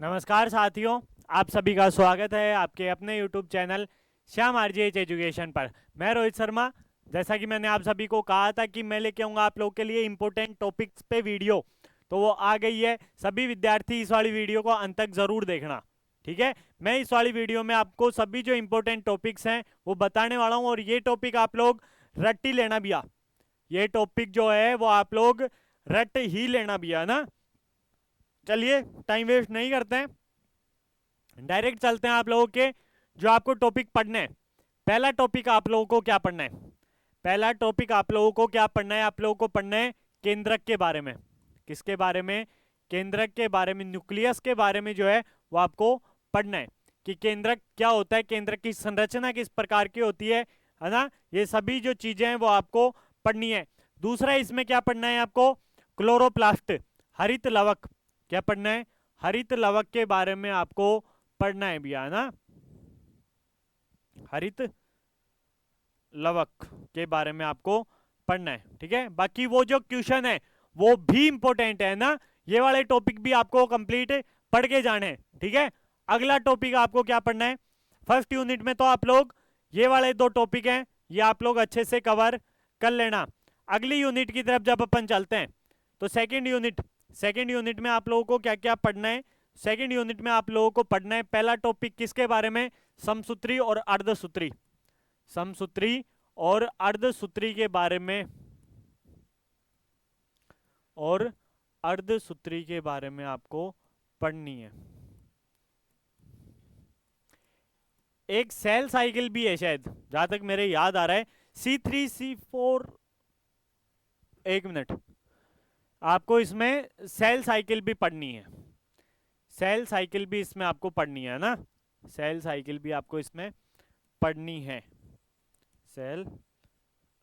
नमस्कार साथियों, आप सभी का स्वागत है आपके अपने YouTube channel Shyam RGH education पर। मैं रोहित शर्मा। जैसा कि मैंने आप सभी को कहा था कि मैं लेके आऊँगा आप लोगों के लिए इंपॉर्टेंट टॉपिक्स पे वीडियो, तो वो आ गई है। सभी विद्यार्थी इस वाली वीडियो को अंत तक ज़रूर देखना, ठीक है। मैं इस वाली वीडियो में आपको सभी जो इंपॉर्टेंट टॉपिक्स हैं वो बताने वाला हूँ, और ये टॉपिक आप लोग रट्टी लेना भी आ। ये टॉपिक जो है वो आप लोग रट ही लेना भी है ना। चलिए टाइम वेस्ट नहीं करते हैं, डायरेक्ट चलते हैं आप लोगों के जो आपको टॉपिक पढ़ने हैं। पहला टॉपिक आप लोगों को क्या पढ़ना है? पहला टॉपिक आप लोगों को क्या पढ़ना है? आप लोगों को पढ़ना है केंद्रक के बारे में। किसके बारे में? केंद्रक के बारे में, न्यूक्लियस के बारे में जो है वो आपको पढ़ना है कि केंद्रक क्या होता है, केंद्रक की संरचना किस प्रकार की होती है ना। ये सभी जो चीजें हैं वो आपको पढ़नी है। दूसरा इसमें क्या पढ़ना है आपको? क्लोरोप्लास्ट, हरित लवक। क्या पढ़ना है? हरित लवक के बारे में आपको पढ़ना है भैया, है ना। हरित लवक के बारे में आपको पढ़ना है, ठीक है। बाकी वो जो क्वेश्चन है वो भी इंपॉर्टेंट है ना। ये वाले टॉपिक भी आपको कंप्लीट पढ़ के जाने हैं, ठीक है। अगला टॉपिक आपको क्या पढ़ना है? फर्स्ट यूनिट में तो आप लोग ये वाले दो टॉपिक हैं, ये आप लोग अच्छे से कवर कर लेना। अगली यूनिट की तरफ जब अपन चलते हैं तो सेकेंड यूनिट में आप लोगों को क्या क्या पढ़ना है? सेकेंड यूनिट में आप लोगों को पढ़ना है पहला टॉपिक किसके बारे में? समसूत्री और अर्धसूत्री। समसूत्री और अर्धसूत्री के बारे में, और अर्धसूत्री के बारे में आपको पढ़नी है। एक सेल साइकिल भी है शायद, जहां तक मेरे याद आ रहा है, C3C4। एक मिनट, आपको इसमें सेल साइकिल भी पढ़नी है। सेल साइकिल भी इसमें आपको पढ़नी है ना। सेल साइकिल भी आपको इसमें पढ़नी है। सेल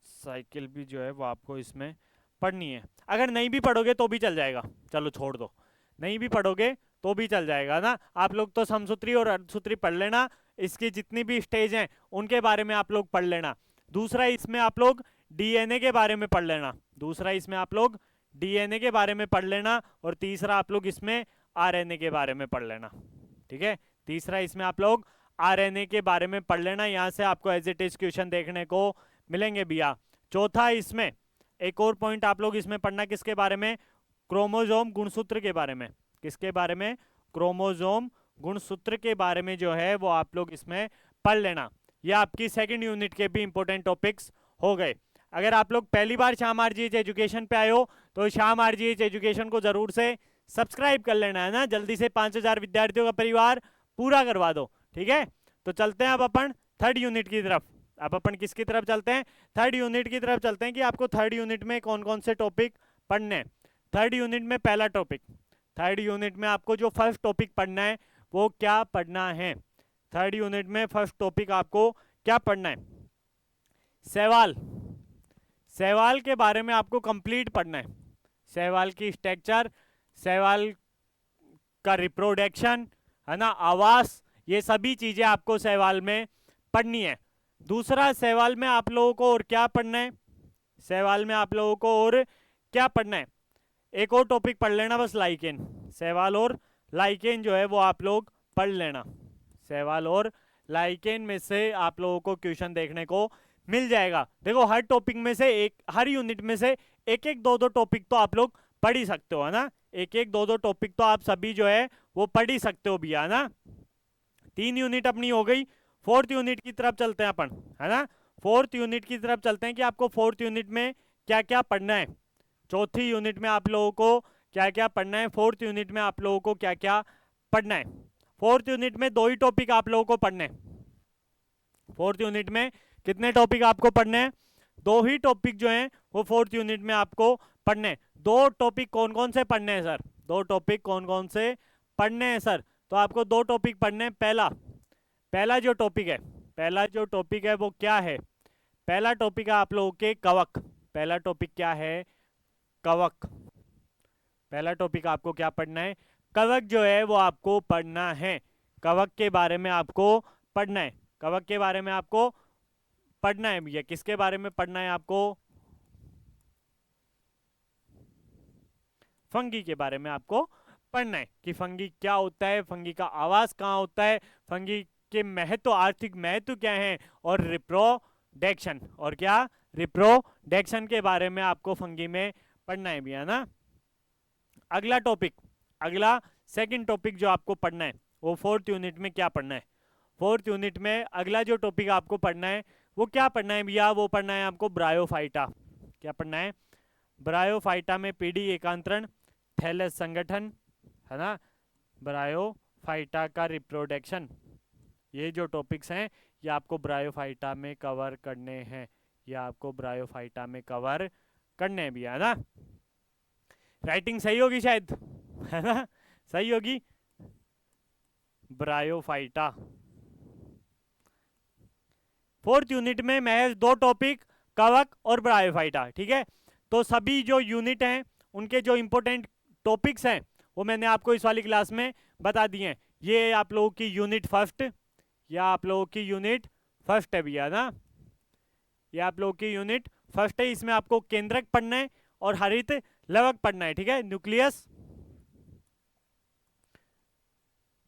साइकिल भी जो है वो आपको इसमें पढ़नी है। अगर नहीं भी पढ़ोगे तो भी चल जाएगा, चलो छोड़ दो, नहीं भी पढ़ोगे तो भी चल जाएगा ना। आप लोग तो समसूत्री और अर्धसूत्री पढ़ लेना, इसकी जितनी भी स्टेज हैं उनके बारे में आप लोग पढ़ लेना। दूसरा इसमें आप लोग डीएनए के बारे में पढ़ लेना। दूसरा इसमें आप लोग डीएनए के बारे में पढ़ लेना, और तीसरा आप लोग इसमें आरएनए के बारे में पढ़ लेना, ठीक है। तीसरा इसमें आप लोग आरएनए के बारे में पढ़ लेना। यहाँ से आपको एज इट इज क्वेश्चन देखने को मिलेंगे भैया। चौथा इसमें एक और पॉइंट आप लोग इसमें पढ़ना, किसके बारे में? क्रोमोजोम गुणसूत्र के बारे में। किसके बारे में? क्रोमोजोम गुणसूत्र के बारे में जो है वो आप लोग इसमें पढ़ लेना। ये आपकी सेकंड यूनिट के भी इंपॉर्टेंट टॉपिक्स हो गए। अगर आप लोग पहली बार श्याम आरजीएच एजुकेशन पे आए हो तो श्याम आरजीएच एजुकेशन को जरूर से सब्सक्राइब कर लेना, है ना। जल्दी से 5000 विद्यार्थियों का परिवार पूरा करवा दो, ठीक है। तो चलते हैं अब अपन थर्ड यूनिट की तरफ। अब अपन किसकी तरफ चलते हैं? थर्ड यूनिट की तरफ चलते हैं कि आपको थर्ड यूनिट में कौन कौन से टॉपिक पढ़ने हैं। थर्ड यूनिट में पहला टॉपिक, थर्ड यूनिट में आपको जो फर्स्ट टॉपिक पढ़ना है वो क्या पढ़ना है? थर्ड यूनिट में फर्स्ट टॉपिक आपको क्या पढ़ना है? सवाल। सवाल के बारे में आपको कंप्लीट पढ़ना है। सवाल की स्ट्रक्चर, सवाल का रिप्रोडक्शन, है ना, आवास, ये सभी चीजें आपको सवाल में पढ़नी है। दूसरा सवाल में आप लोगों को और क्या पढ़ना है? सवाल में आप लोगों को और क्या पढ़ना है? एक और टॉपिक पढ़ लेना बस, लाइकेन। सवाल और लाइकेन जो है वो आप लोग पढ़ लेना। सवाल और लाइकेन में से आप लोगों को क्वेश्चन देखने को मिल जाएगा। देखो हर टॉपिक में से एक, हर यूनिट में से एक एक दो दो टॉपिक तो आप लोग पढ़ ही सकते हो, है ना। एक एक दो दो टॉपिक तो आप सभी जो है वो पढ़ ही सकते हो भैया, है ना। 3 यूनिट अपनी हो गई। फोर्थ यूनिट की तरफ चलते हैं अपन, है ना। फोर्थ यूनिट की तरफ चलते हैं कि आपको फोर्थ यूनिट में क्या क्या पढ़ना है। चौथी यूनिट में आप लोगों को क्या क्या पढ़ना है, फोर्थ यूनिट में आप लोगों को क्या क्या पढ़ना है। फोर्थ यूनिट में 2 ही टॉपिक आप लोगों को पढ़ने हैं। फोर्थ यूनिट में कितने टॉपिक आपको पढ़ने हैं? 2 ही टॉपिक जो हैं वो फोर्थ यूनिट में आपको पढ़ने हैं। 2 टॉपिक कौन कौन से पढ़ने हैं सर? 2 टॉपिक कौन कौन से पढ़ने हैं सर? तो आपको 2 टॉपिक पढ़ने हैं। पहला जो टॉपिक है, पहला जो टॉपिक है वो क्या है? पहला टॉपिक है आप लोगों के कवक। पहला टॉपिक क्या है? कवक। पहला टॉपिक आपको क्या पढ़ना है? कवक जो है वो आपको पढ़ना है। कवक के बारे में आपको पढ़ना है। कवक के बारे में आपको पढ़ना है भैया। किसके बारे में पढ़ना है आपको? फंगी के बारे में आपको पढ़ना है कि फंगी क्या होता है, फंगी का आवास कहाँ होता है, फंगी के महत्व, आर्थिक महत्व क्या है, और रिप्रोडक्शन, और क्या, रिप्रोडक्शन के बारे में आपको फंगी में पढ़ना है भी, है ना। अगला टॉपिक, अगला सेकंड टॉपिक जो आपको पढ़ना है वो फोर्थ यूनिट में क्या पढ़ना है। फोर्थ यूनिट में अगला जो टॉपिक आपको पढ़ना है वो क्या पढ़ना है भैया, वो पढ़ना है आपको ब्रायोफाइटा। क्या पढ़ना है, ब्रायोफाइटा में पीडी एकांतरण, थैलस संगठन, है ना, ब्रायोफाइटा का रिप्रोडक्शन, ये जो टॉपिक्स हैं ये आपको ब्रायोफाइटा में कवर करने हैं, ये आपको ब्रायोफाइटा में कवर करने हैं भी, है ना। राइटिंग सही होगी शायद, है ना, सही होगी। ब्रायोफाइटा फोर्थ यूनिट में महज दो टॉपिक, कवक और ब्रायोफाइटा, ठीक है। तो सभी जो यूनिट हैं उनके जो इंपॉर्टेंट टॉपिक्स हैं वो मैंने आपको इस वाली क्लास में बता दिए हैं। ये आप लोगों की यूनिट फर्स्ट, या आप लोगों की यूनिट फर्स्ट है भैया ना, ये आप लोगों की यूनिट फर्स्ट है। इसमें आपको केंद्रक पढ़ना है और हरित लवक पढ़ना है, ठीक है। न्यूक्लियस,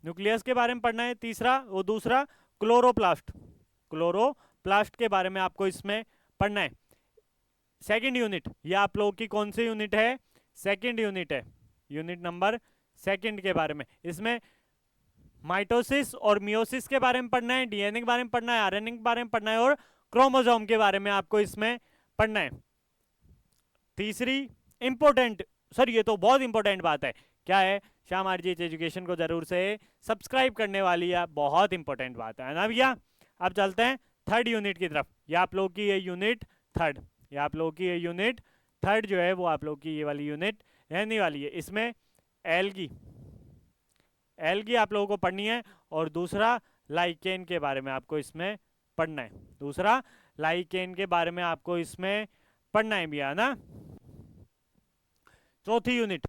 न्यूक्लियस के बारे में पढ़ना है। तीसरा वो दूसरा क्लोरोप्लास्ट, क्लोरोप्लास्ट के बारे में आपको इसमें पढ़ना है। सेकंड यूनिट, ये आप लोगों की कौन सी यूनिट है, सेकंड यूनिट है, यूनिट नंबर सेकंड के बारे में। इसमें माइटोसिस और मियोसिस के बारे में पढ़ना है, डीएनए के बारे में पढ़ना है, आरएनए के बारे में पढ़ना है, और क्रोमोसोम के बारे में आपको इसमें पढ़ना है। तीसरी इंपॉर्टेंट, सर ये तो बहुत इंपॉर्टेंट बात है, क्या है, श्याम आरजीएच एजुकेशन को जरूर से सब्सक्राइब करने वाली है, बहुत इंपॉर्टेंट बात है ना भैया। अब चलते हैं थर्ड यूनिट की तरफ। ये आप लोगों की ये यूनिट थर्ड, ये आप लोगों की ये यूनिट थर्ड जो है वो आप लोगों की ये वाली यूनिट रहने वाली है। इसमें एल्गी, एल्गी आप लोगों को पढ़नी है, और दूसरा लाइकेन के बारे में आपको इसमें पढ़ना है, दूसरा लाइकेन के बारे में आपको इसमें पढ़ना है भैया ना। चौथी यूनिट,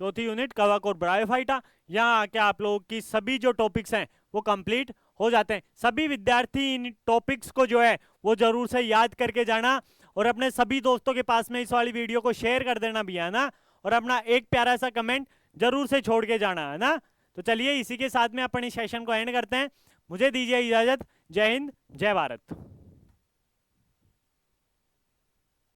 चौथी यूनिट कवक और ब्रायोफाइटा। यहाँ आके आप लोगों की सभी जो टॉपिक्स हैं वो कंप्लीट हो जाते हैं। सभी विद्यार्थी इन टॉपिक्स को जो है वो जरूर से याद करके जाना, और अपने सभी दोस्तों के पास में इस वाली वीडियो को शेयर कर देना भी, है ना, और अपना एक प्यारा सा कमेंट जरूर से छोड़ के जाना, है ना। तो चलिए इसी के साथ में अपन इस सेशन को एंड करते हैं। मुझे दीजिए इजाजत। जय हिंद, जय भारत।